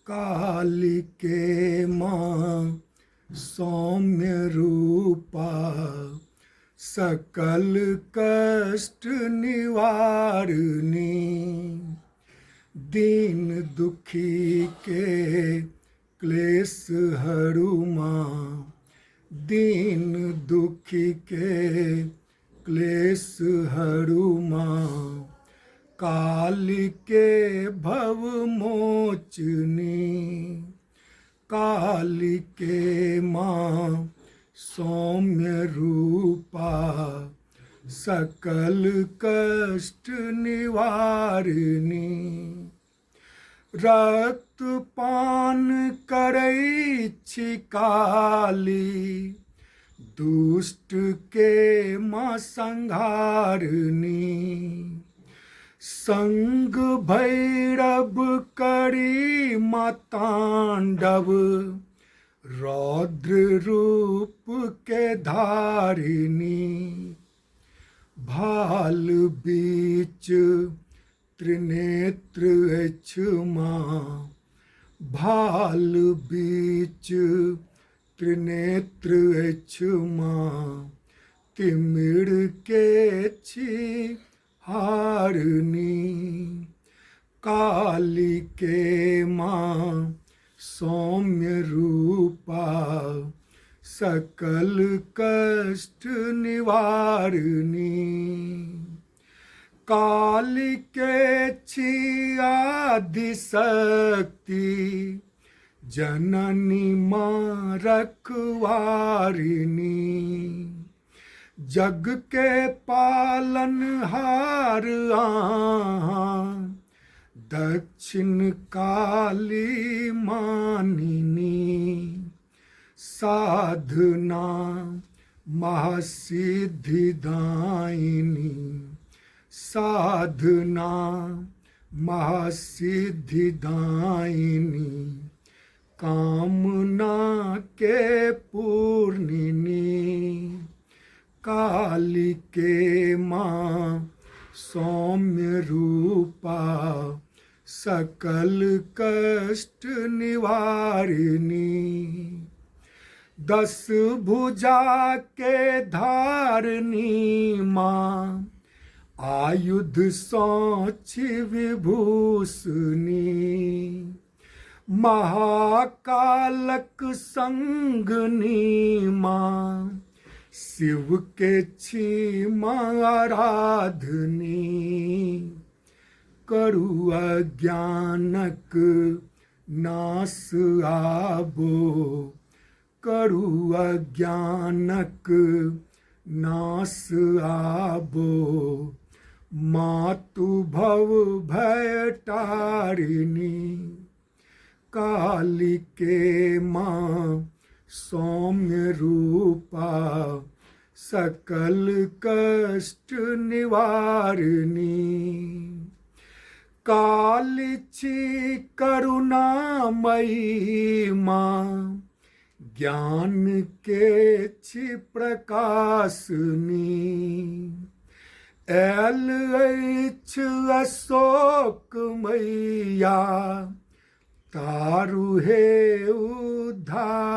कालिके माँ सौम्य रूपा सकल कष्ट निवारिणी। दीन दुखी के क्लेश हरु माँ, दीन दुखी के क्लेश हरु माँ। कालिके भव मोचनी, कालिके माँ सौम्य रूपा सकल कष्ट निवारिणी। रक्त पान करै छी काली, दुष्ट के माँ संहारिणी। संग भैरव करी माँ तांडव, रौद्र रूप के धारिणी। भाल बीच त्रिनेत्र अछि माँ, भाल बीच त्रिनेत्र अछि माँ। तिमिर के छी हारिणी, कालिके माँ सौम्य रूपा सकल कष्ट निवारिणी। कालिके छी आदि शक्ति, जननी माँ रखवारिणी। जग के पालनहार आहाँ, दक्षिण काली मानिनी। साधना महासिद्धि दायिनी, साधना महासिद्धि दायिनी। कामना के पूर्णिनी, कालिके माँ सौम्य रूपा सकल कष्ट निवारिणी। दस भुजा के धारिणी माँ, आयुध सोची विभूषणी। महाकालक संगनी माँ, शिव के छी माँ आराधनी। करु अज्ञानक नाश आबो, करु अज्ञानक नाश आबो। मातु भव भय तारिणी, कालिके माँ सौम्य रूपा सकल कष्ट निवारिणी। काली छी करुणामयी माँ, ज्ञान के छी प्रकाशनी। ऐल अछि अशोक मैया, तारु हे उद्धारिणी।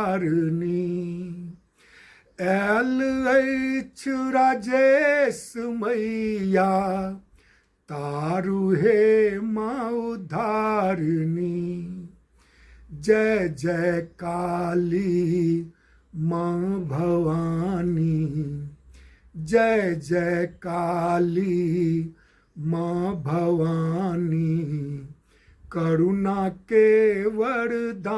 ऐल अछि राजेश मैया, तारु हे माँ उद्धारिणी। जय जय काली माँ भवानी, जय जय काली माँ भवानी। करुणा के वरदायिनी,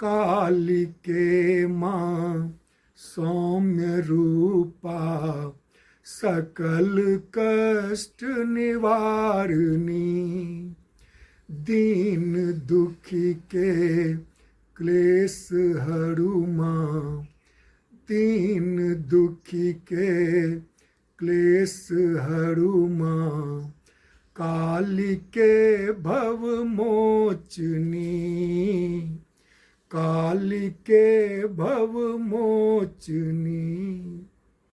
कालिके माँ सौम्य रूपा सकल कष्ट निवारिणी। दीन दुखी के क्लेश हरु माँ, दीन दुखी के क्लेश हरु माँ। कालिके भव मोचनी, कालिके भव मोचनी।